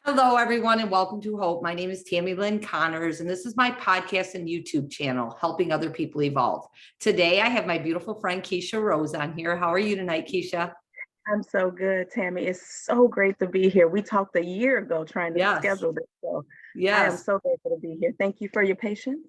Hello, everyone, and welcome to Hope. My name is Tammy Lynn Connors, and this is my podcast and YouTube channel, Helping Other People Evolve. Today, I have my beautiful friend, Keisha Rose, on here. How are you tonight, Keisha? I'm so good, Tammy. It's so great to be here. We talked a year ago trying to Yes, schedule this, so I am yes. so grateful to be here. Thank you for your patience.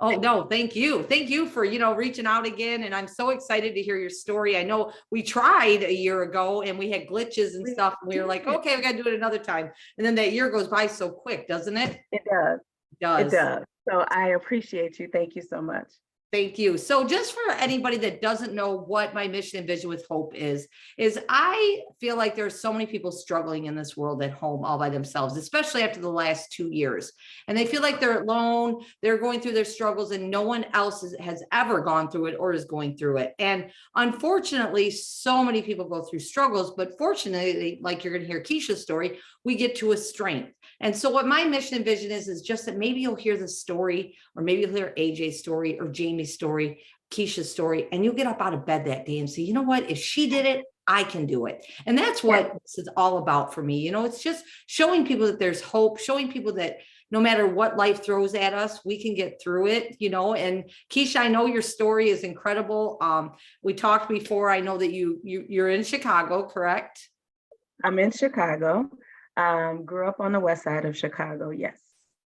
Oh, no, thank you. Thank you for, reaching out again. And I'm so excited to hear your story. I know we tried a year ago and we had glitches and We stuff. And we were like, did. okay, we got to do it another time. And then that year goes by so quick, doesn't it? It does. It It does. does. So I appreciate you. Thank you so much. Thank you. So just for anybody that doesn't know what my mission and vision with Hope is I feel like there's so many people struggling in this world at home all by themselves, especially after the last 2 years. And they feel like they're alone, they're going through their struggles and no one else has ever gone through it or is going through it. And unfortunately, so many people go through struggles, but fortunately, like you're going to hear Keisha's story, we get to a strength. And so what my mission and vision is just that maybe you'll hear the story, or maybe you'll hear AJ's story or Jamie's story, Keisha's story, and you'll get up out of bed that day and say, you know what, if she did it, I can do it. And that's what this is all about for me. It's just showing people that there's hope, showing people that no matter what life throws at us, we can get through it, and Keisha, I know your story is incredible. We talked before. I know that you're in Chicago, correct? I'm in Chicago. Grew up on the west side of Chicago. Yes.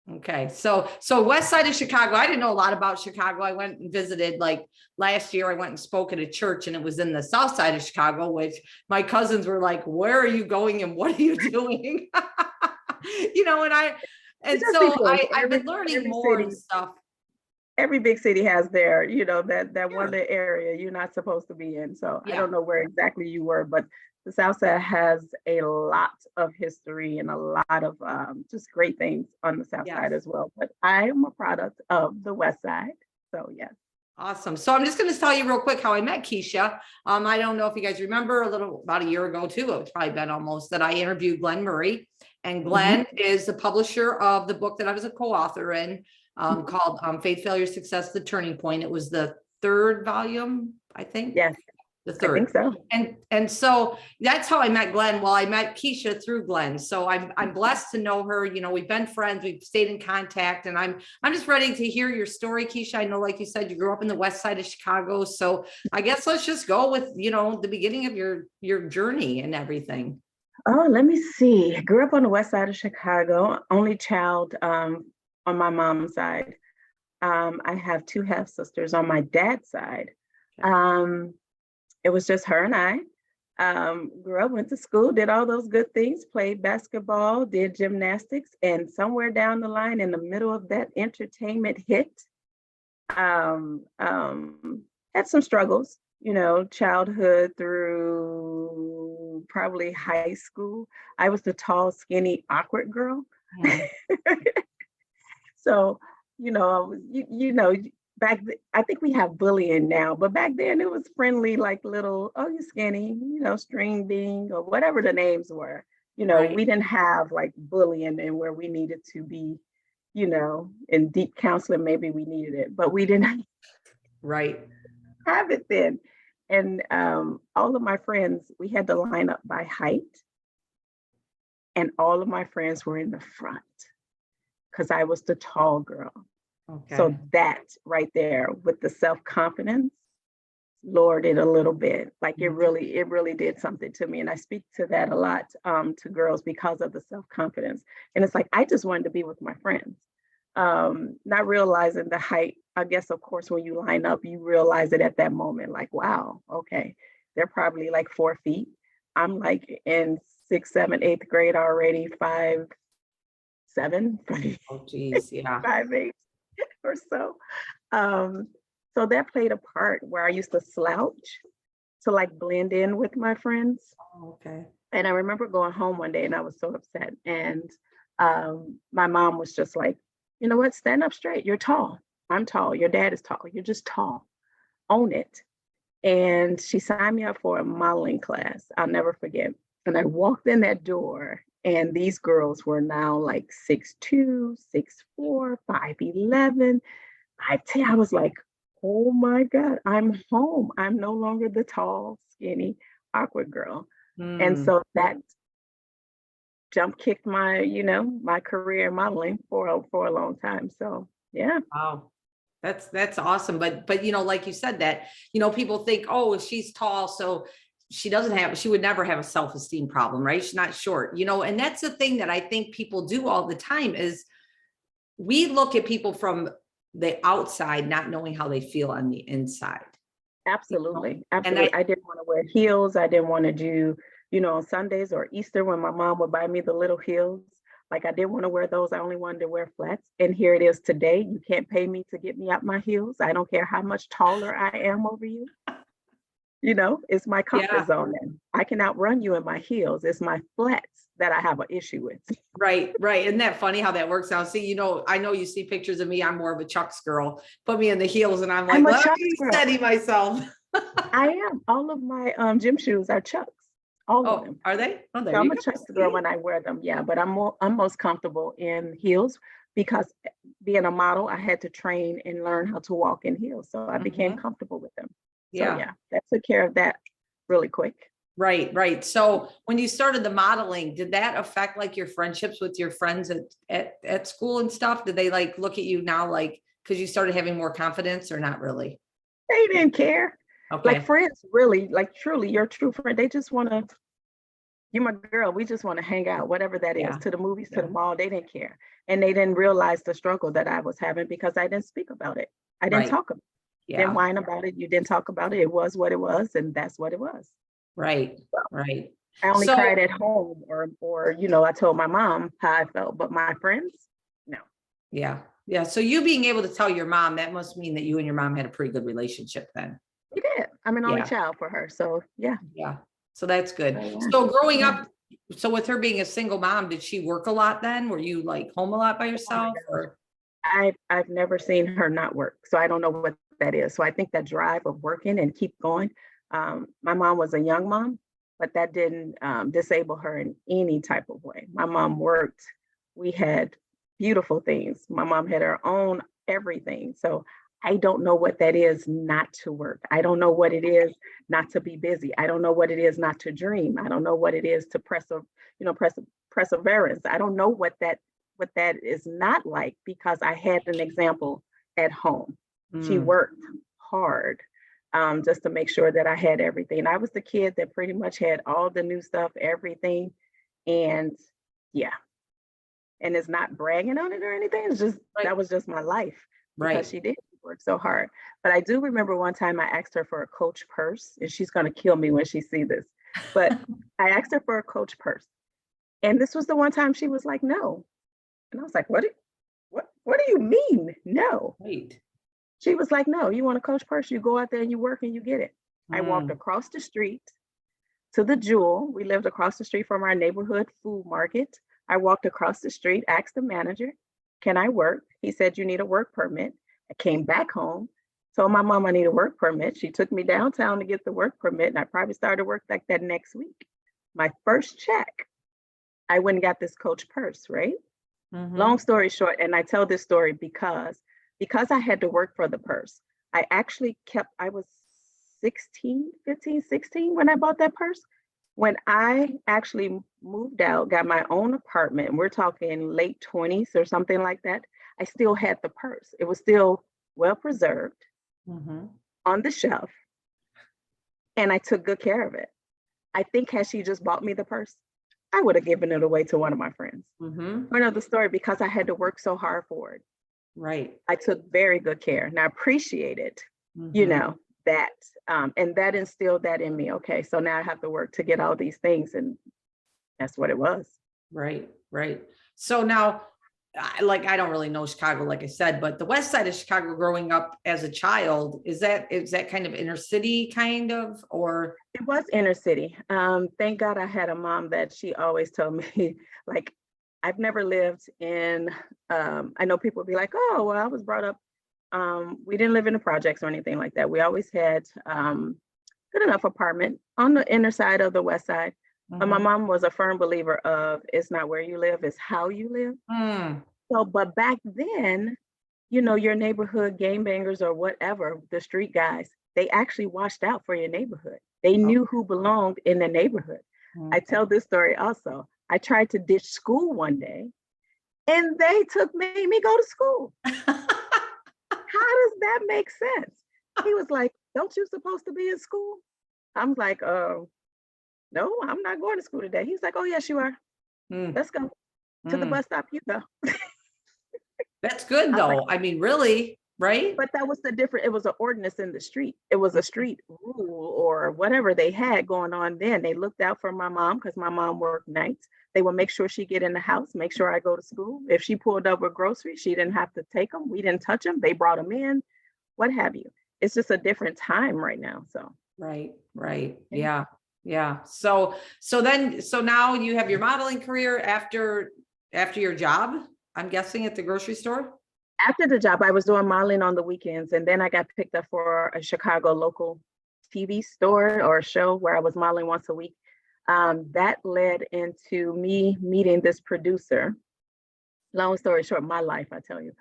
Okay. So west side of Chicago, I didn't know a lot about Chicago. I went and visited, like last year, I went and spoke at a church and it was in the south side of Chicago, which my cousins were like, where are you going and what are you doing? I've been learning more and stuff. Every big city has their, that one little area you're not supposed to be in. So I don't know where exactly you were, but the South Side has a lot of history and a lot of just great things on the South Side as well. But I am a product of the West Side. So yes. Awesome. So I'm just going to tell you real quick how I met Keisha. I don't know if you guys remember about a year ago too, it's probably been almost, that I interviewed Glenn Murray. And Glenn is the publisher of the book that I was a co-author in, called Faith, Failure, Success, The Turning Point. It was the third volume, I think. Yes. The third. I think so. And so that's how I met Glenn. Well, I met Keisha through Glenn. So I'm blessed to know her. We've been friends, we've stayed in contact, and I'm just ready to hear your story, Keisha. I know, like you said, you grew up in the west side of Chicago. So I guess let's just go with, the beginning of your journey and everything. Oh, let me see. I grew up on the west side of Chicago, only child on my mom's side. I have two half sisters on my dad's side. It was just her and I. Grew up, went to school, did all those good things, played basketball, did gymnastics, and somewhere down the line in the middle of that, entertainment hit. Had some struggles, childhood through probably high school. I was the tall, skinny, awkward girl. So, I think we have bullying now, but back then it was friendly, like little, oh, you're skinny, string bean or whatever the names were. Right. We didn't have like bullying and where we needed to be, in deep counseling, maybe we needed it, but we didn't have it then. And all of my friends, we had to line up by height. And all of my friends were in the front because I was the tall girl. Okay. So that right there with the self-confidence lowered it a little bit. Like it really did something to me. And I speak to that a lot to girls because of the self-confidence. And it's like, I just wanted to be with my friends, not realizing the height. I guess, of course, when you line up, you realize it at that moment, like, wow, okay, they're probably like 4 feet. I'm like in 6th, 7th, 8th grade already, 5'7". Oh, geez, yeah. 5'8". Or so. So that played a part where I used to slouch to like blend in with my friends. Oh, okay. And I remember going home one day and I was so upset. And my mom was just like, you know what, stand up straight. You're tall. I'm tall. Your dad is tall. You're just tall. Own it. And she signed me up for a modeling class. I'll never forget. And I walked in that door. And these girls were now like 6'2", 6'4", 5'11", 5'10". I was like, oh my God, I'm home. I'm no longer the tall, skinny, awkward girl. And so that jump kicked my, my career in modeling for a long time. So yeah. Wow. That's awesome. But like you said that, people think, oh, if she's tall, so she would never have a self-esteem problem, right? She's not short, and that's the thing that I think people do all the time is we look at people from the outside, not knowing how they feel on the inside. Absolutely. And Absolutely. I didn't want to wear heels. I didn't want to do, on Sundays or Easter when my mom would buy me the little heels. Like I didn't want to wear those. I only wanted to wear flats. And here it is today. You can't pay me to get me out my heels. I don't care how much taller I am over you. It's my comfort zone then. I can outrun you in my heels. It's my flats that I have an issue with. Right. Isn't that funny how that works out? See, I know you see pictures of me. I'm more of a Chucks girl. Put me in the heels and I'm like, let me steady myself. I am. All of my gym shoes are Chucks. All of them. Are they? Oh, there So you I'm a Chucks girl when I wear them. Yeah, but I'm most comfortable in heels because being a model, I had to train and learn how to walk in heels. So I became comfortable with them. So yeah, that took care of that really quick. Right. So when you started the modeling, did that affect like your friendships with your friends at school and stuff? Did they like look at you now like because you started having more confidence or not really? They didn't care. Okay. Like friends, really, like truly, your true friend. They just want to, you're my girl. We just want to hang out, whatever that is, to the movies, to the mall. They didn't care. And they didn't realize the struggle that I was having because I didn't speak about it. I didn't talk about it. Didn't whine about it. You didn't talk about it. It was what it was. And that's what it was. Right. So, right. I only cried at home or, I told my mom how I felt, but my friends, no. Yeah. Yeah. So you being able to tell your mom, that must mean that you and your mom had a pretty good relationship then. We did. I'm an only child for her. So yeah. Yeah. So that's good. So growing up, so with her being a single mom, did she work a lot then? Were you like home a lot by yourself? Or? I've never seen her not work. So I don't know what that is. So I think that drive of working and keep going. My mom was a young mom, but that didn't disable her in any type of way. My mom worked. We had beautiful things. My mom had her own everything. So I don't know what that is not to work. I don't know what it is not to be busy. I don't know what it is not to dream. I don't know what it is to perseverance. I don't know what that is not like because I had an example at home. She worked hard just to make sure that I had everything. I was the kid that pretty much had all the new stuff, everything. And yeah. And it's not bragging on it or anything. It's just, that was just my life because she did work so hard. But I do remember one time I asked her for a Coach purse and she's going to kill me when she sees this. But I asked her for a Coach purse. And this was the one time she was like, no. And I was like, what do you mean? No. Right. She was like, no, you want a Coach purse, you go out there and you work and you get it. I walked across the street to the Jewel. We lived across the street from our neighborhood food market. I walked across the street, asked the manager, can I work? He said, you need a work permit. I came back home, told my mom I need a work permit. She took me downtown to get the work permit and I probably started work like that next week. My first check, I went and got this Coach purse, right? Long story short, and I tell this story because I had to work for the purse. I was 15, 16 when I bought that purse. When I actually moved out, got my own apartment, and we're talking late 20s or something like that, I still had the purse. It was still well preserved on the shelf. And I took good care of it. I think had she just bought me the purse, I would have given it away to one of my friends. For another story, because I had to work so hard for it. Right. I took very good care and I appreciate it, that, and that instilled that in me. Okay, so now I have to work to get all these things and that's what it was. Right. So now, I don't really know Chicago, like I said, but the west side of Chicago growing up as a child, is that kind of inner city kind of, or? It was inner city. Thank God I had a mom that she always told me, like, I've never lived in, I know people would be like, oh, well, I was brought up, we didn't live in the projects or anything like that. We always had good enough apartment on the inner side of the west side. But my mom was a firm believer of it's not where you live, it's how you live. So, but back then, your neighborhood gangbangers or whatever, the street guys, they actually watched out for your neighborhood. They knew who belonged in the neighborhood. I tell this story also. I tried to ditch school one day and they made me go to school. How does that make sense? He was like, don't you supposed to be in school? I'm like, no, I'm not going to school today. He's like, oh, yes, you are. Mm, Let's go to the mm. bus stop. You go. That's good I was like, though. I mean, really, right? but that was the different, it was an ordinance in the street. It was a street rule or whatever they had going on then. They looked out for my mom because my mom worked nights. They would make sure she get in the house, make sure I go to school. If she pulled up with groceries, she didn't have to take them. We didn't touch them. They brought them in, what have you. It's just a different time right now. So Right, right. yeah. Yeah. Yeah. So now you have your modeling career after your job, I'm guessing, at the grocery store. After the job, I was doing modeling on the weekends, and then I got picked up for a Chicago local TV store or show where I was modeling once a week. That led into me meeting this producer. Long story short, my life, I tell you.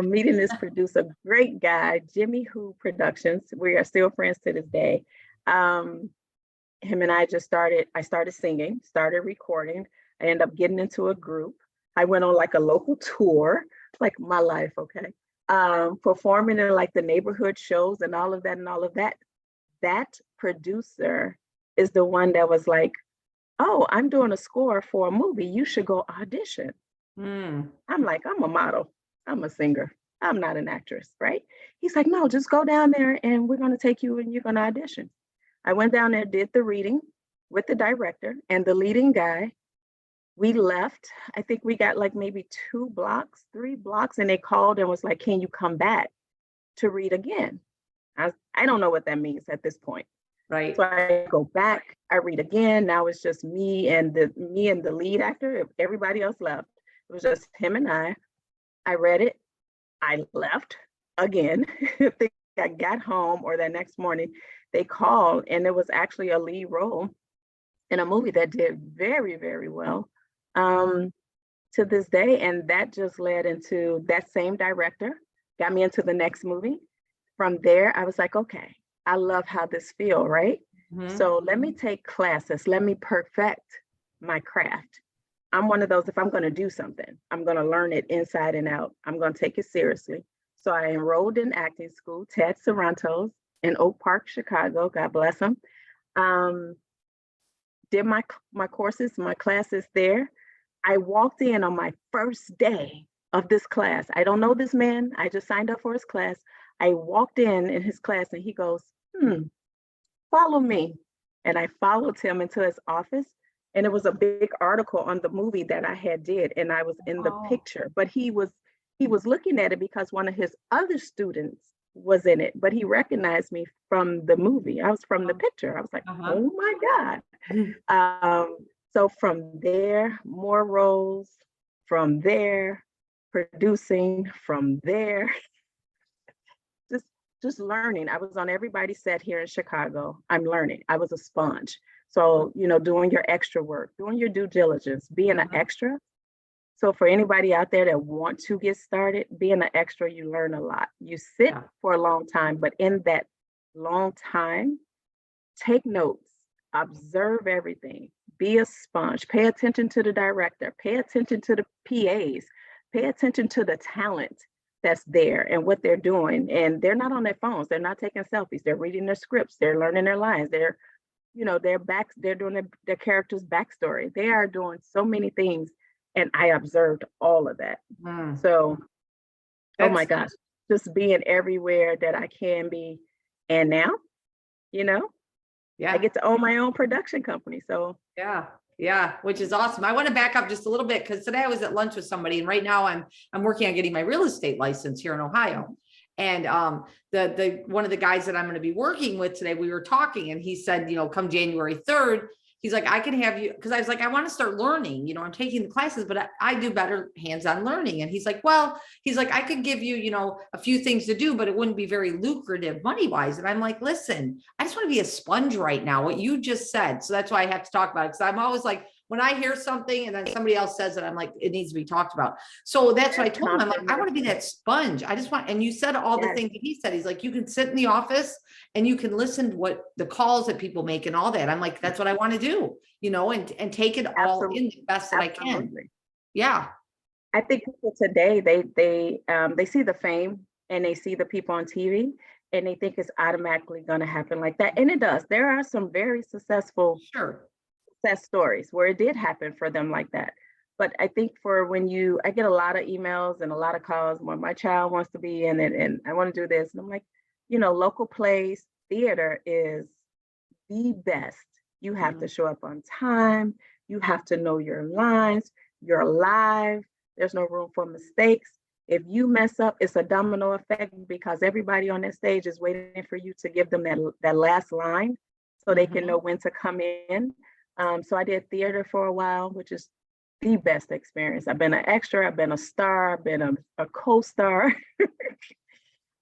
Meeting this producer, great guy, Jimmy Who Productions. We are still friends to this day. Him and I started singing, started recording. I ended up getting into a group. I went on like a local tour, like my life, okay. Performing in like the neighborhood shows and all of that and all of that. That producer is the one that was like, oh, I'm doing a score for a movie. You should go audition. Mm. I'm like, I'm a model. I'm a singer. I'm not an actress, right? He's like, no, just go down there and we're going to take you and you're going to audition. I went down there, did the reading with the director and the leading guy. We left. I think we got like maybe 3 blocks, and they called and was like, can you come back to read again? I don't know what that means at this point. Right. So I go back, I read again. Now it's just me and the lead actor. Everybody else left. It was just him and I. I read it. I left again. I think I got home or that next morning they called and it was actually a lead role in a movie that did very, very well to this day. And that just led into that same director, got me into the next movie. From there, I was like, okay, I love how this feels, right? Mm-hmm. So let me take classes, let me perfect my craft. I'm one of those, if I'm going to do something, I'm going to learn it inside and out. I'm going to take it seriously. So I enrolled in acting school, Ted Sarantos in Oak Park, Chicago. God bless him. Did my courses, my classes there. I walked in on my first day of this class. I don't know this man. I just signed up for his class. I walked in his class and he goes, follow me. And I followed him into his office. And it was a big article on the movie that I had did. And I was in the picture, but he was looking at it because one of his other students was in it, but he recognized me from the movie. I was from the picture. I was like, oh my God. So from there, more roles, from there, producing, from there, just learning. I was on everybody's set here in Chicago. I'm learning. I was a sponge. So, doing your extra work, doing your due diligence, being an extra. So for anybody out there that want to get started, being an extra, you learn a lot. You sit for a long time, but in that long time, take notes, observe everything, be a sponge, pay attention to the director, pay attention to the PAs, pay attention to the talent that's there and what they're doing. And they're not on their phones. They're not taking selfies. They're reading their scripts. They're learning their lines. They're doing their character's backstory. They are doing so many things. And I observed all of that. So, oh my gosh, just being everywhere that I can be. And now, I get to own my own production company. So yeah, which is awesome. I want to back up just a little bit because today I was at lunch with somebody, and right now I'm working on getting my real estate license here in Ohio. And the one of the guys that I'm going to be working with today, we were talking, and he said, come January 3rd, he's like, I can have you, because I was like, I want to start learning, I'm taking the classes, but I do better hands-on learning. And he's like, well, I could give you, a few things to do, but it wouldn't be very lucrative money-wise. And I'm like, listen, I just want to be a sponge right now, what you just said. So that's why I have to talk about it. Because I'm always like, when I hear something and then somebody else says it, I'm like, it needs to be talked about. So that's what I told him. I'm like, I want to be that sponge. I just want, and you said all the things that he said. He's like, you can sit in the office and you can listen to what the calls that people make and all that. I'm like, that's what I want to do, and take it all in the best that I can. Yeah. I think people today, they see the fame and they see the people on TV and they think it's automatically going to happen like that. And it does. There are some very successful success stories where it did happen for them like that. But I think I get a lot of emails and a lot of calls when my child wants to be in it and I want to do this. And I'm like, local plays, theater is the best. You have to show up on time. You have to know your lines. You're live. There's no room for mistakes. If you mess up, it's a domino effect because everybody on that stage is waiting for you to give them that last line so they can know when to come in. So I did theater for a while, which is the best experience. I've been an extra, I've been a star, I've been a co-star.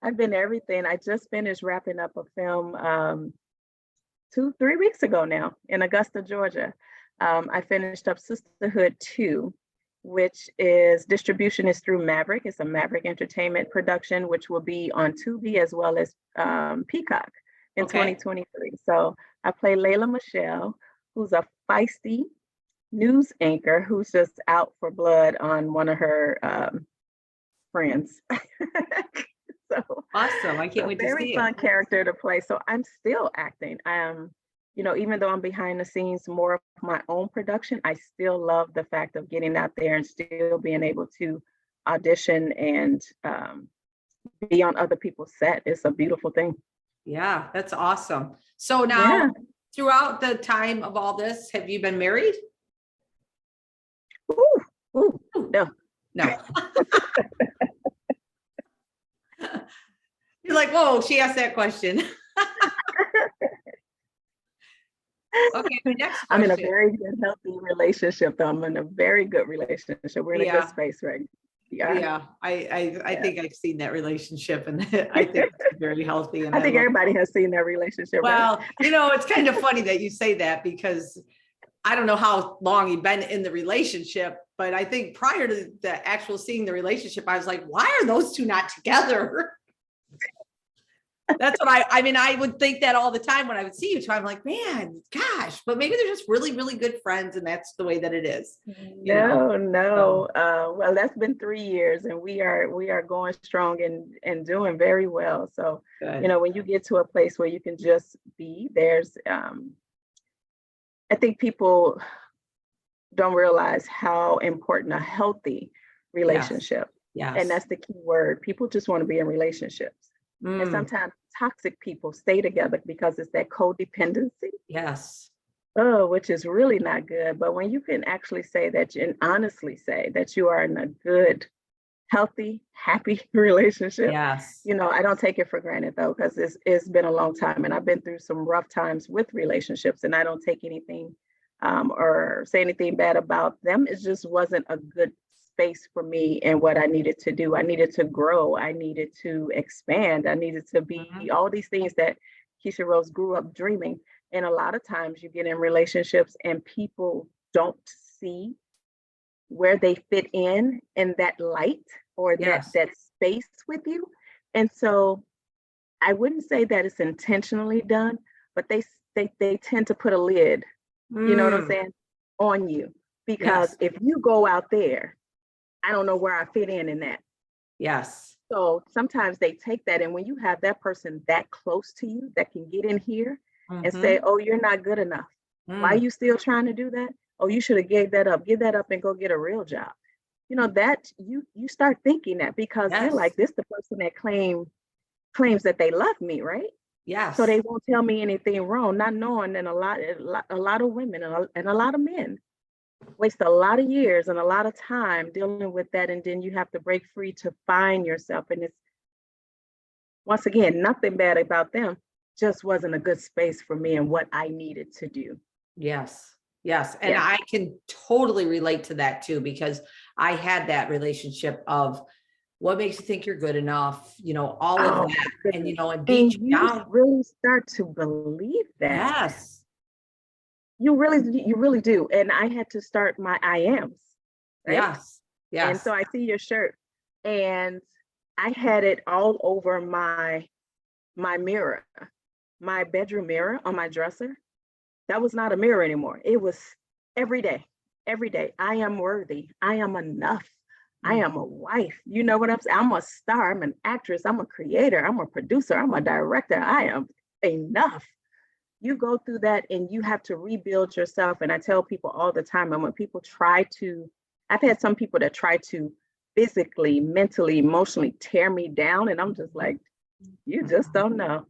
I've been everything. I just finished wrapping up a film 2-3 weeks ago now in Augusta, Georgia. I finished up Sisterhood 2, which distribution is through Maverick. It's a Maverick Entertainment production, which will be on Tubi as well as Peacock in 2023. So I play Layla Michelle, who's a feisty news anchor who's just out for blood on one of her friends. So awesome. I can't wait to see it. Very fun character to play. So I'm still acting. Even though I'm behind the scenes more of my own production, I still love the fact of getting out there and still being able to audition and be on other people's set. It's a beautiful thing. Yeah, that's awesome. So now, throughout the time of all this, have you been married? Ooh, no. You're like, whoa, she asked that question. Okay, my next question. I'm in a very good, healthy relationship, though. I'm in a very good relationship. We're in a good space right now. Yeah, I think I've seen that relationship and I think it's very healthy. And I think everybody has seen that relationship. Well, right? It's kind of funny that you say that because I don't know how long you've been in the relationship, but I think prior to the actual seeing the relationship, I was like, why are those two not together? That's what I would think that all the time when I would see you two. I'm like, man, gosh, but maybe they're just really, really good friends. And that's the way that it is. No. Well, that's been 3 years and we are going strong and doing very well. So, good. When you get to a place where you can just be, there's, I think people don't realize how important a healthy relationship. Yes. And that's the key word. People just want to be in relationships. And sometimes toxic people stay together because it's that codependency. Yes. Which is really not good. But when you can actually say that and honestly say that you are in a good, healthy, happy relationship. Yes. I don't take it for granted though, because it's been a long time and I've been through some rough times with relationships and I don't take anything or say anything bad about them. It just wasn't a good space for me and what I needed to do. I needed to grow. I needed to expand. I needed to be all these things that Keisha Rose grew up dreaming. And a lot of times you get in relationships and people don't see where they fit in that light or that space with you. And so I wouldn't say that it's intentionally done, but they tend to put a lid, you know what I'm saying, on you. Because if you go out there, I don't know where I fit in that. Yes. So sometimes they take that. And when you have that person that close to you that can get in here and say, oh, you're not good enough. Why are you still trying to do that? Oh, you should have gave that up. Give that up and go get a real job. That you start thinking that because you're like, this the person that claims that they love me, right? Yes. So they won't tell me anything wrong, not knowing that a lot of women and a lot of men waste a lot of years and a lot of time dealing with that. And then you have to break free to find yourself. And it's, once again, nothing bad about them, just wasn't a good space for me and what I needed to do. Yes. And I can totally relate to that too, because I had that relationship of what makes you think you're good enough, all of that. And, and beat you down. Really start to believe that. Yes. you really do. And I had to start my I ams, right? Yes. And Yes. so I see your shirt, and I had it all over my mirror, my bedroom mirror on my dresser. That was not a mirror anymore. It was every day, every day. I am worthy. I am enough. I am a wife. You know what I'm saying? I'm a star. I'm an actress. I'm a creator. I'm a producer. I'm a director. I am enough. You go through that and you have to rebuild yourself. And I tell people all the time, and when people try to, I've had some people that try to physically, mentally, emotionally tear me down. And I'm just like, you just don't know.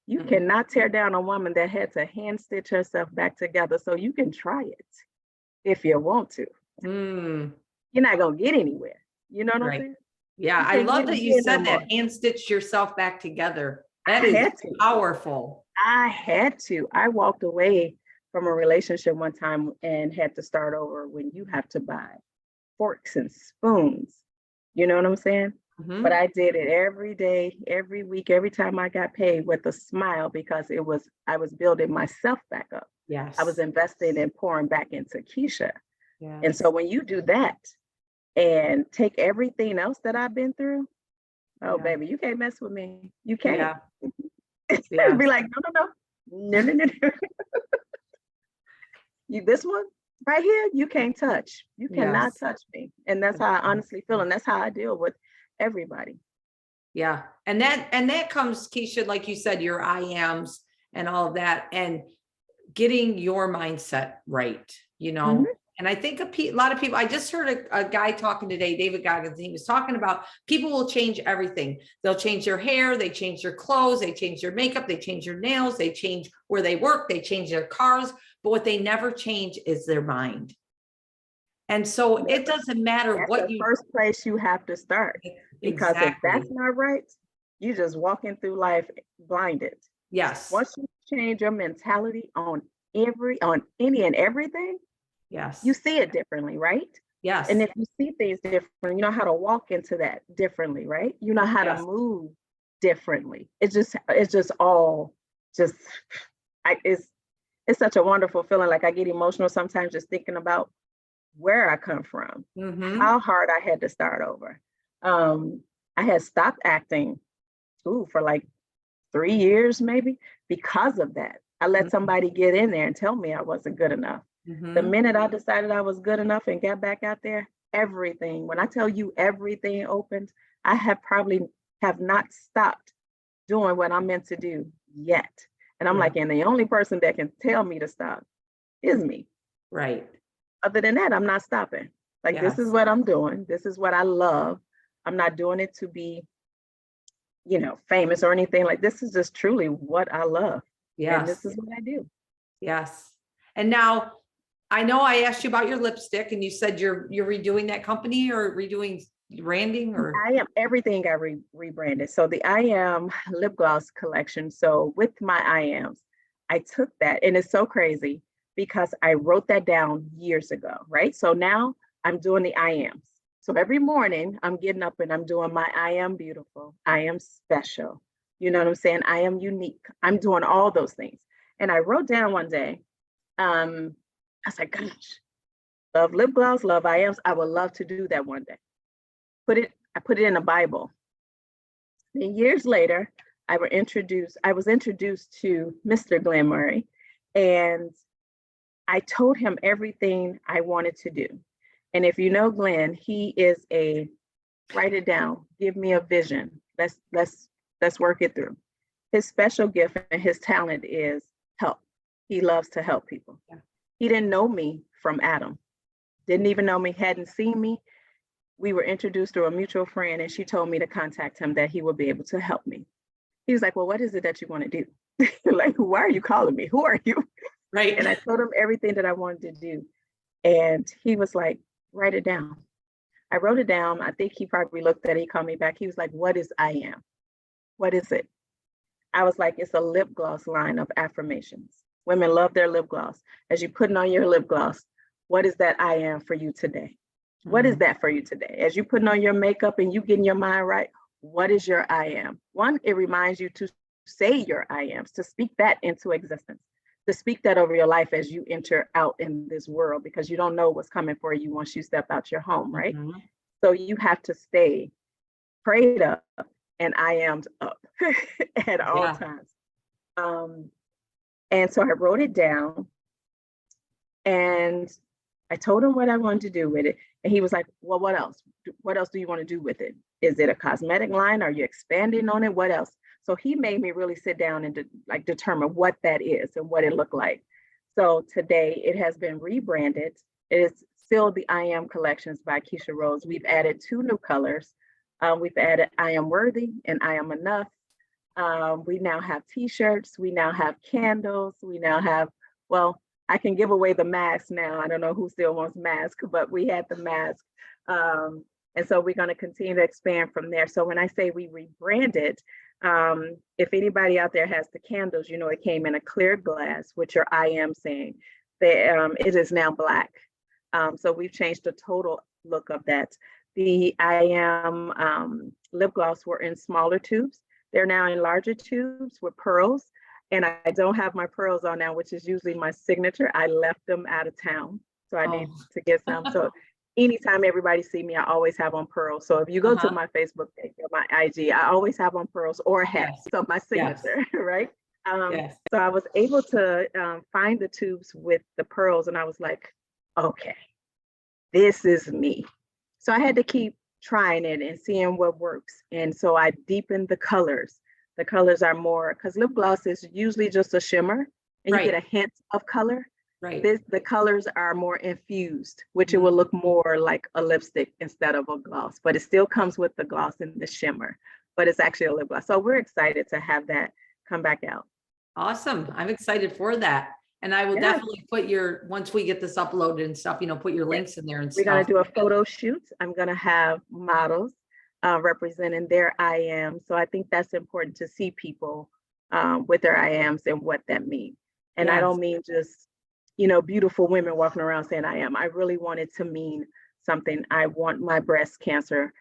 You cannot tear down a woman that had to hand stitch herself back together. So you can try it if you want to. Mm, You're not going to get anywhere. You know what I'm right. saying? Yeah. You I can't love get that you ahead no said more. that, hand stitch yourself back together. That I is had to. powerful. I had to. I walked away from a relationship one time and had to start over when you have to buy forks and spoons. You know what I'm saying? But I did it every day, every week, every time I got paid with a smile because I was building myself back up. I was Yes. investing and pouring back into Keisha. And Yes. so when you do that and take everything else that I've been through, oh Yeah. baby, you can't mess with me. You can't. Yeah. Yeah. Be like, no. You this one right here, you can't touch. You cannot Yes. touch me. And that's how I honestly feel. And that's how I deal with everybody. Yeah. And that comes, Keisha, like you said, your I ams and all of that, and getting your mindset right, Mhm. And I think a lot of people, I just heard a guy talking today, David Goggins, he was talking about people will change everything. They'll change their hair, they change their clothes, they change their makeup, they change their nails, they change where they work, they change their cars, but what they never change is their mind. And so it doesn't matter That's what the you, first place you have to start. Because if that's exactly. not right, you just walking through life blinded. Yes. Once you change your mentality on any and everything, you Yes. see it differently, right? And Yes. if you see things differently, you know how to walk into that differently, right? You know how to Yes. move differently. It's just all just I it's such a wonderful feeling. Like I get emotional sometimes just thinking about where I come from, Mm-hmm. how hard I had to start over. I had stopped acting for like 3 years maybe because of that. I let somebody get in there and tell me I wasn't good enough. The Mm-hmm. minute I decided I was good enough and got back out there, everything, when I tell you everything opened, I have probably have not stopped doing what I'm meant to do yet. And I'm Yeah. like, and the only person that can tell me to stop is me. Right. Other than that, I'm not stopping. Like, this is Yes. what I'm doing. This is what I love. I'm not doing it to be, famous or anything. Like, this is just truly what I love. And this Yes. is what I do. Yes. And now I know I asked you about your lipstick and you said you're redoing that company or redoing branding or I am everything got rebranded. So the I Am lip gloss collection. So with my I Ams, I took that, and it's so crazy because I wrote that down years ago, right? So now I'm doing the I Ams. So every morning I'm getting up and I'm doing my I am beautiful, I am special. You know what I'm saying? I am unique. I'm doing all those things. And I wrote down one day, I was like, gosh, love lip gloss, love I Ams. I would love to do that one day. I put it in a Bible. And years later, I was introduced to Mr. Glenn Murray, and I told him everything I wanted to do. And if you know Glenn, he is a write it down, give me a vision. Let's work it through. His special gift and his talent is help. He loves to help people. yeah. He didn't know me from Adam, didn't even know me, hadn't seen me. We were introduced through a mutual friend, and she told me to contact him that he would be able to help me. He was like, well, what is it that you want to do? Like, why are you calling me? Who are you? Right. And I told him everything that I wanted to do. And he was like, write it down. I wrote it down. I think he probably looked at it. He called me back. He was like, what is I am? What is it? I was like, it's a lip gloss line of affirmations. Women love their lip gloss. As you putting on your lip gloss, what is that I am for you today? What is that for you today? As you putting on your makeup and you getting your mind right, what is your I am? One, it reminds you to say your I ams, to speak that into existence, to speak that over your life as you enter out in this world, because you don't know what's coming for you once you step out your home, right? Mhm. So you have to stay prayed up and I am up at all Yeah. times. And so I wrote it down and I told him what I wanted to do with it. And he was like, well, what else? What else do you want to do with it? Is it a cosmetic line? Are you expanding on it? What else? So he made me really sit down and determine what that is and what it looked like. So today it has been rebranded. It is still the I Am Collections by Keisha Rose. We've added 2 new colors. We've added I Am Worthy and I Am Enough. We now have t-shirts. We now have candles. We now have, well, I can give away the mask now. I don't know who still wants mask, but we had the mask. And so we're going to continue to expand from there. So when I say we rebranded, if anybody out there has the candles, you know, it came in a clear glass, which your I Am saying that it is now Black. So we've changed the total look of that. The I Am lip gloss were in smaller tubes. They're now in larger tubes with pearls. And I don't have my pearls on now, which is usually my signature. I left them out of town. So I need to get some. So anytime everybody see me, I always have on pearls. So if you go to my Facebook page or my IG, I always have on pearls or hats. So my signature, right? So I was able to find the tubes with the pearls and I was like, okay, this is me. So I had to keep trying it and seeing what works. And so I deepened the colors. The colors are more, because lip gloss is usually just a shimmer and you get a hint of color. Right. The colors are more infused, which it will look more like a lipstick instead of a gloss, but it still comes with the gloss and the shimmer, but it's actually a lip gloss. So we're excited to have that come back out. Awesome. I'm excited for that. And I will definitely put once we get this uploaded and stuff, you know, put your links in there and We're stuff. going to do a photo shoot. I'm going to have models representing their I Am. So I think that's important to see people with their I Ams and what that means. And I don't mean just, you know, beautiful women walking around saying I am. I really want it to mean something. I want my breast cancer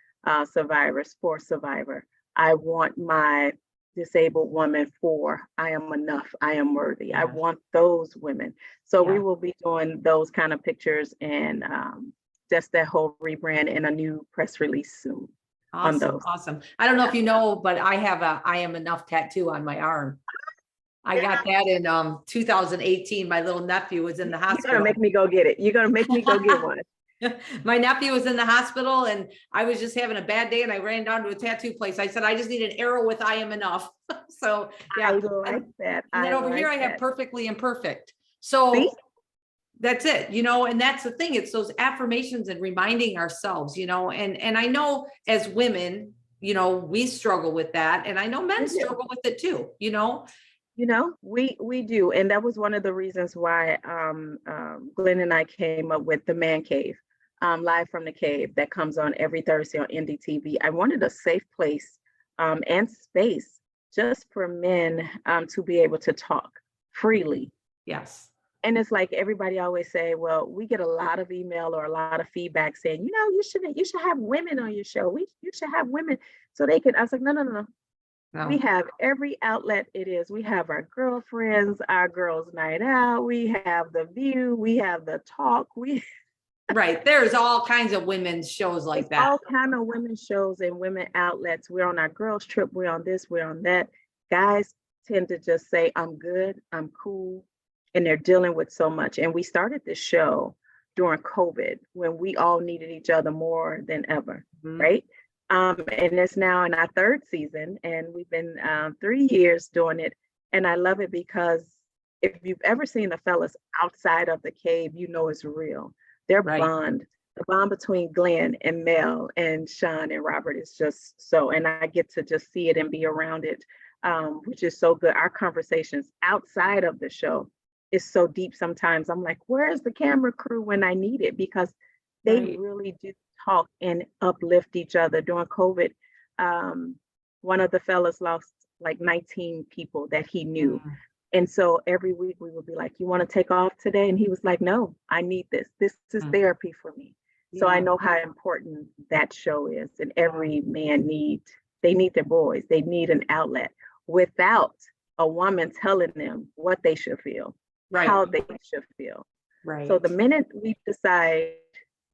survivors for survivor. I want my disabled woman for I am enough, I am worthy. I want those women. So we will be doing those kind of pictures and just that whole rebrand and a new press release soon. Awesome. Awesome. I don't know if you know, but I have a I Am Enough tattoo on my arm. I got that in 2018. My little nephew was in the hospital. You're gonna make me go get it. You're gonna make me go get one. My nephew was in the hospital and I was just having a bad day and I ran down to a tattoo place. I said, I just need an arrow with I Am Enough. So I like that. And then over here I have Perfectly Imperfect. So see? That's it, you know, and that's the thing. It's those affirmations and reminding ourselves, you know, and I know as women, you know, we struggle with that. And I know men struggle with it too, you know. You know, we do. And that was one of the reasons why Glenn and I came up with the Man Cave, Live from the Cave, that comes on every Thursday on NDTV. I wanted a safe place and space just for men to be able to talk freely. Yes. And it's like everybody always say, well, we get a lot of email or a lot of feedback saying, you know, you should have women on your show. You should have women so they can. I was like, no. We have every outlet it is. We have our girlfriends, our girls' night out. We have the View. We have the Talk. Right. There's all kinds of women's shows like that. All kind of women's shows and women outlets. We're on our girls' trip. We're on this. We're on that. Guys tend to just say, I'm good. I'm cool. And they're dealing with so much. And we started this show during COVID when we all needed each other more than ever, right? And it's now in our 3rd season, and we've been 3 years doing it. And I love it because if you've ever seen the fellas outside of the cave, you know it's real. Their bond, the bond between Glenn and Mel and Sean and Robert is just so, and I get to just see it and be around it, which is so good. Our conversations outside of the show is so deep sometimes. I'm like, where's the camera crew when I need it? Because they really do talk and uplift each other. During COVID, one of the fellas lost like 19 people that he knew. And so every week we would be like, you want to take off today? And he was like, no, I need this. This is therapy for me. So I know how important that show is. And every man they need their boys. They need an outlet without a woman telling them what they should feel. Right. how they should feel. Right. So the minute we decide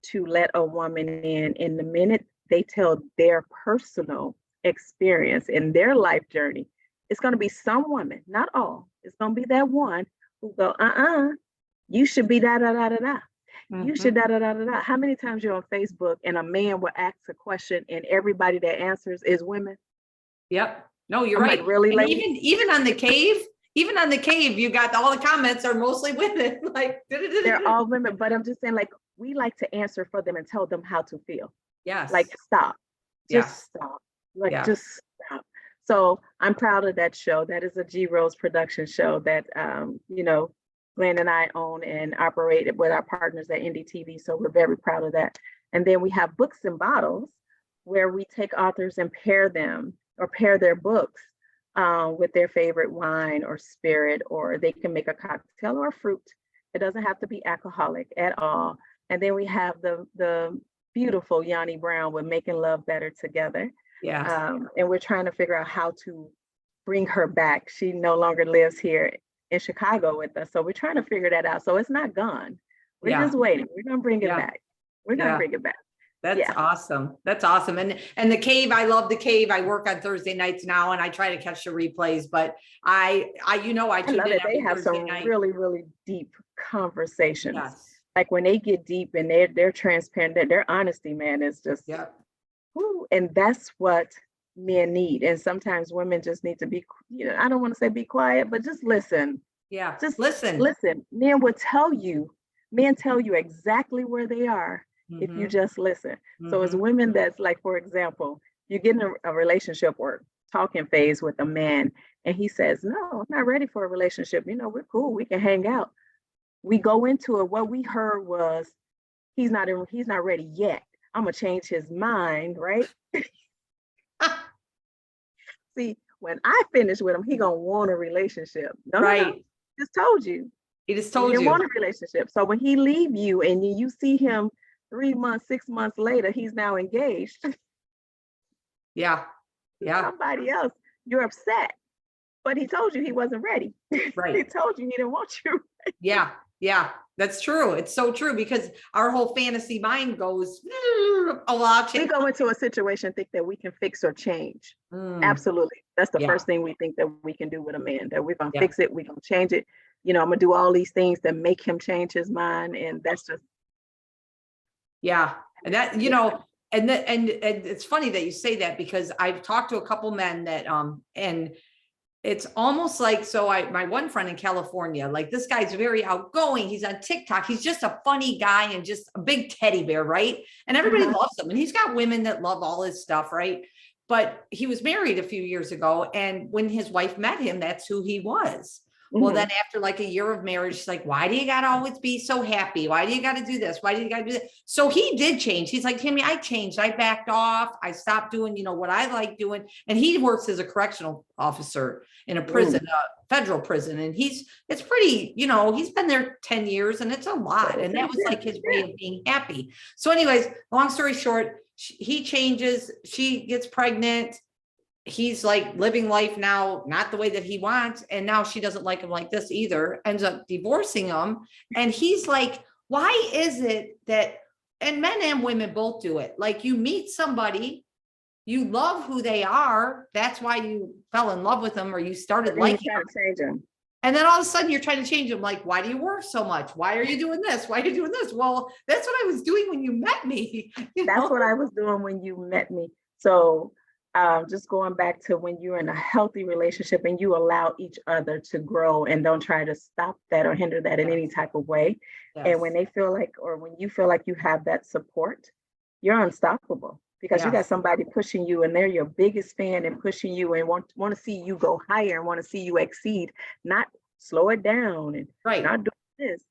to let a woman in, and the minute they tell their personal experience in their life journey, it's going to be some woman, not all. It's going to be that one who go, you should be da da da da da. You should da da da da da. How many times you're on Facebook and a man will ask a question and everybody that answers is women? Yep. No, you're I'm right. like, really, And lady? even on the cave, you got all the comments are mostly women. Like They're all women, but I'm just saying, like, we like to answer for them and tell them how to feel. yes. Like, stop. Just Yes. stop. Like, Yeah. just stop. So I'm proud of that show. That is a G Rose production show that Glenn and I own and operate with our partners at Indie TV. So we're very proud of that. And then we have Books and Bottles, where we take authors and pair them or pair their books with their favorite wine or spirit, or they can make a cocktail or a fruit. It doesn't have to be alcoholic at all. And then we have the beautiful Yanni Brown with Making Love Better Together. Yeah. And we're trying to figure out how to bring her back. She no longer lives here in Chicago with us. So we're trying to figure that out. So it's not gone. We're just waiting. We're going to bring it back. We're going to bring it back. That's awesome. That's awesome. And the cave, I love the cave. I work on Thursday nights now and I try to catch the replays, but I tuned love in it. They every have Thursday some night. really, really deep conversations. Yes. Like when they get deep and they're transparent, their honesty, man, is just, whoo, and that's what men need. And sometimes women just need to be, I don't want to say be quiet, but just listen. Yeah. Just listen. Men tell you exactly where they are if you just listen. So as women, that's like, for example, you get in a relationship or talking phase with a man and he says, no, I'm not ready for a relationship. We're cool. We can hang out. We go into it. What we heard was, he's not ready yet. I'm going to change his mind, right? See, when I finish with him, he going to want a relationship. No. Just told you. He just told you. you. He want a relationship. So when he leave you and you see him 3 months, 6 months later, he's now engaged. Yeah. Somebody else, you're upset. But he told you he wasn't ready. Right. He told you he didn't want you. Yeah. That's true. It's so true because our whole fantasy mind goes, we go into a situation, think that we can fix or change. Absolutely. That's the first thing we think that we can do with a man, that we're going to fix it. We're going to change it. I'm going to do all these things that make him change his mind. And that's just. And that, and it's funny that you say that because I've talked to a couple men that, and it's almost like, my one friend in California, like this guy's very outgoing. He's on TikTok. He's just a funny guy and just a big teddy bear. Right. And everybody loves him. And he's got women that love all his stuff. Right. But he was married a few years ago. And when his wife met him, that's who he was. Well, then after like a year of marriage, she's like, why do you got to always be so happy? Why do you got to do this? Why do you got to do that? So he did change. He's like, Timmy, I changed. I backed off. I stopped doing, what I like doing. And he works as a correctional officer in a prison, federal prison. And it's pretty, he's been there 10 years and it's a lot. And that was like his way of being happy. So anyways, long story short, he changes, she gets pregnant. He's like living life now, not the way that he wants. And now she doesn't like him like this either, ends up divorcing him. And he's like, why is it that, and men and women both do it. Like you meet somebody, you love who they are. That's why you fell in love with them or you started liking them. And then all of a sudden you're trying to change them. Like, why do you work so much? Why are you doing this? Why are you doing this? Well, that's what I was doing when you met me. That's what I was doing when you met me. So just going back to when you're in a healthy relationship and you allow each other to grow and don't try to stop that or hinder that in any type of way. And when they feel like, or when you feel like you have that support, you're unstoppable because you got somebody pushing you and they're your biggest fan and pushing you and want to see you go higher and want to see you exceed, not slow it down and not do this,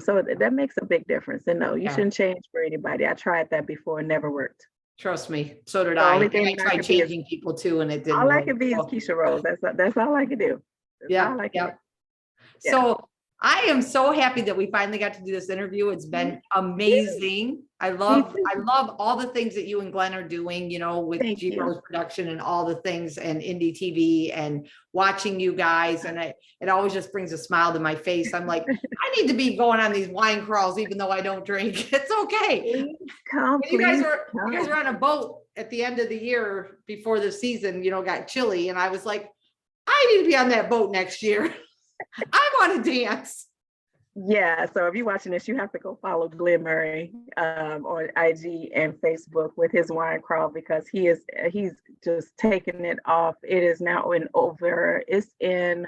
so that makes a big difference. And no, you shouldn't change for anybody. I tried that before. It never worked. Trust me, so did I. I tried changing people too, and it didn't. All I could be is Keisha Rose. That's all I could do. So I am so happy that we finally got to do this interview. It's been amazing. I Me love, too. I love all the things that you and Glenn are doing, you know, with Thank G you. Rose production and all the things and indie TV and watching you guys. And it always just brings a smile to my face. I'm like, I need to be going on these wine crawls, even though I don't drink. It's okay. Please come, You guys please were, you guys come. were on a boat at the end of the year before the season, you know, got chilly. And I was like, I need to be on that boat next year. I want to dance. Yeah, so if you're watching this, you have to go follow Glenn Murray on IG and Facebook with his wine crawl, because he's just taking it off. It is now it's in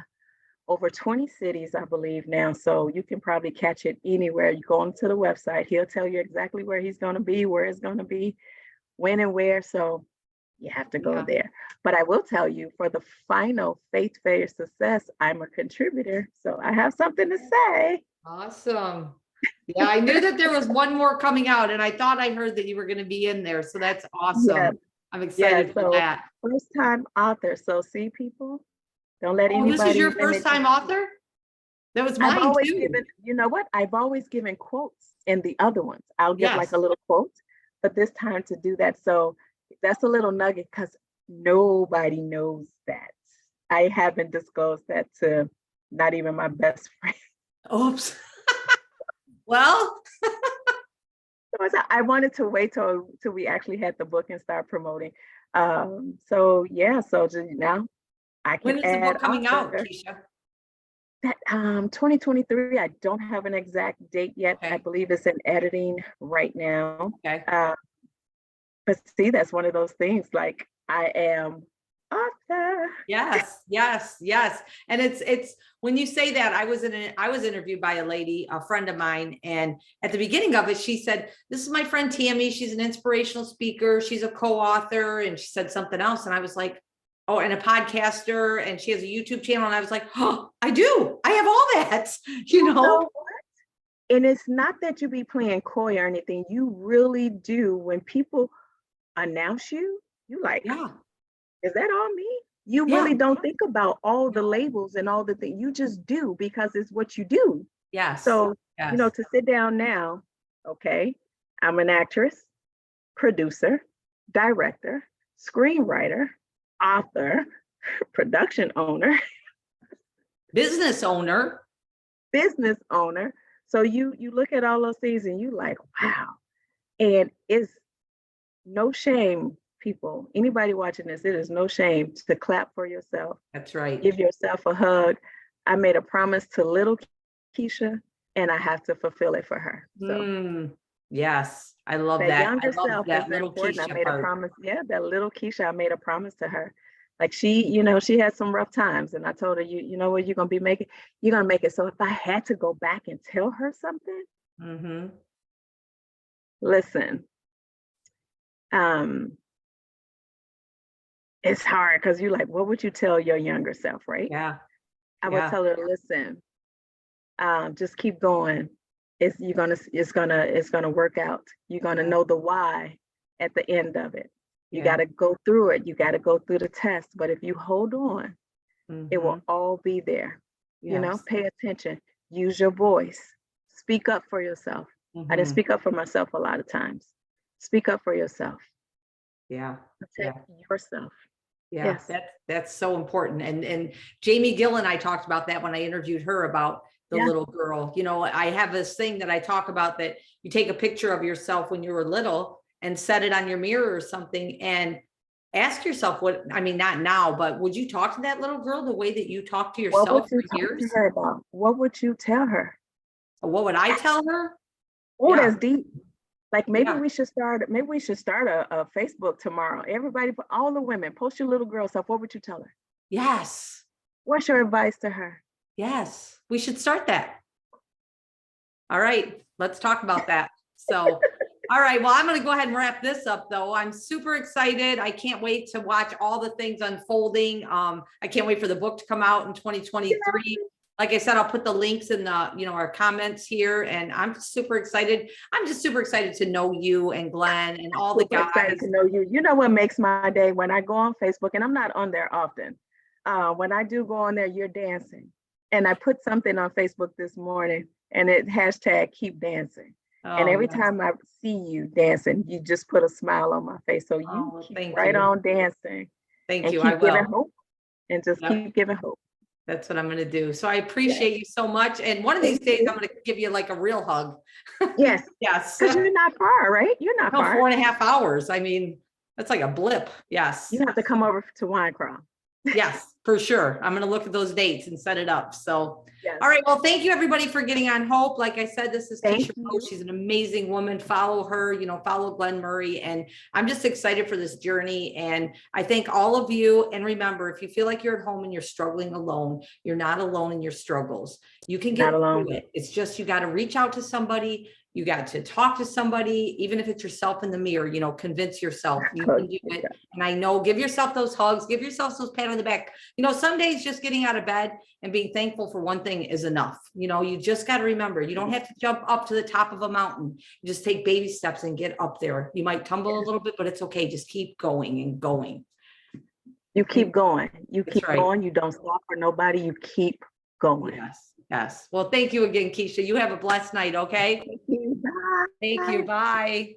over 20 cities, I believe now. So you can probably catch it anywhere. You go onto the website, he'll tell you exactly where he's going to be, where it's going to be, when and where. So you have to go there. But I will tell you, for the final Faith, Failure, Success, I'm a contributor. So I have something to say. Awesome. Yeah, I knew that there was one more coming out, and I thought I heard that you were going to be in there. So that's awesome. Yeah. I'm excited for So that. first time author. So see, people, don't let Oh, this is anybody your limit first time you. author? That was I've mine always too. given, you know what? I've always given quotes in the other ones. I'll give like Yes. a little quote, but this time to do that. So that's a little nugget, because nobody knows that. I haven't disclosed that to not even my best friend. Oops. Well, So I wanted to wait till we actually had the book and start promoting. So yeah, so just now I can when is the add book coming out, author. Keisha? That 2023, I don't have an exact date yet. I Okay. believe it's in editing right now. Okay. But see, that's one of those things, like I am author. Yes, yes, yes. And it's when you say that, I was interviewed by a lady, a friend of mine, and at the beginning of it, she said, "This is my friend Tammy. She's an inspirational speaker. She's a co-author," and she said something else, and I was like, "Oh, and a podcaster, and she has a YouTube channel." And I was like, "Oh, I do. I have all that." You know? So, and it's not that you be playing coy or anything. You really do. When people announce you, you like, Yeah. is that all me? You Yeah. really don't think about all the labels and all the things. You just do because it's what you do. Yes. So, Yes. to sit down now, okay, I'm an actress, producer, director, screenwriter, author, production owner, Business owner. business owner. So you look at all those things and you like, wow. And it's no shame, people. Anybody watching this, it is no shame to clap for yourself. That's right. Give yourself a hug. I made a promise to little Keisha, and I have to fulfill it for her. So Yes, I love that that. I younger love self is that little important. I Keisha made a part. promise. Yeah, that little Keisha, I made a promise to her. Like she had some rough times, and I told her, you know what, you're gonna make it. So if I had to go back and tell her something, listen, it's hard because you're like, what would you tell your younger self, right? Yeah. I would tell her, listen, just keep going. It's gonna work out. You're gonna know the why at the end of it. You got to go through it. You got to go through the test. But if you hold on, it will all be there. Yes. Pay attention. Use your voice. Speak up for yourself. I didn't speak up for myself a lot of times. Speak up for yourself. Yeah. Protect yourself. Yeah, Yes. that's so important. And Jamie Gill and I talked about that when I interviewed her about the little girl. I have this thing that I talk about, that you take a picture of yourself when you were little and set it on your mirror or something and ask yourself not now, but would you talk to that little girl the way that you talk to yourself What would you for talk years? to her about? What would you tell her? What would I tell her? Oh, that's deep. Like maybe Yeah. we should start a Facebook tomorrow. Everybody, all the women, post your little girl stuff. What would you tell her? Yes. What's your advice to her? Yes, we should start that. All right, let's talk about that. So, all right, well, I'm going to go ahead and wrap this up though. I'm super excited. I can't wait to watch all the things unfolding. I can't wait for the book to come out in 2023. Like I said, I'll put the links in the, our comments here, and I'm super excited. I'm just super excited to know you and Glenn and all the guys. Excited to know you. You know what makes my day? When I go on Facebook, and I'm not on there often. When I do go on there, you're dancing. And I put something on Facebook this morning, and it hashtag keep dancing. And Oh, every yes. time I see you dancing, you just put a smile on my face. So you Oh, keep thank right you. on dancing Thank and you. I keep giving will. hope and just Yep. keep giving hope. That's what I'm going to do. So I Yes. appreciate you so much. And one of these Thank days, you. I'm going to give you like a real hug. Yes, Yes. because you're not far, right? You're not No, far. 4.5 hours. I mean, that's like a blip. Yes. You have to come over to Wine Crawl. Yes, for sure. I'm going to look at those dates and set it up. So, Yes. all right. Well, thank you everybody for getting on Hope. Like I said, this is Thank Keisha you. Rose. She's an amazing woman. Follow her, follow Glenn Murray. And I'm just excited for this journey. And I thank all of you. And remember, if you feel like you're at home and you're struggling alone, you're not alone in your struggles. You can get Not alone. through it. It's just, you got to reach out to somebody. You got to talk to somebody, even if it's yourself in the mirror, convince yourself you can do it. And I know, give yourself those hugs, give yourself those pat on the back. Some days just getting out of bed and being thankful for one thing is enough. You just got to remember, you don't have to jump up to the top of a mountain. You just take baby steps and get up there. You might tumble a little bit, but it's okay. Just keep going and going. You keep going. You That's keep right. going. You don't stop for nobody. You keep going. Yes. Yes. Well, thank you again, Keisha. You have a blessed night. Okay. Thank you. Bye. Thank you. Bye.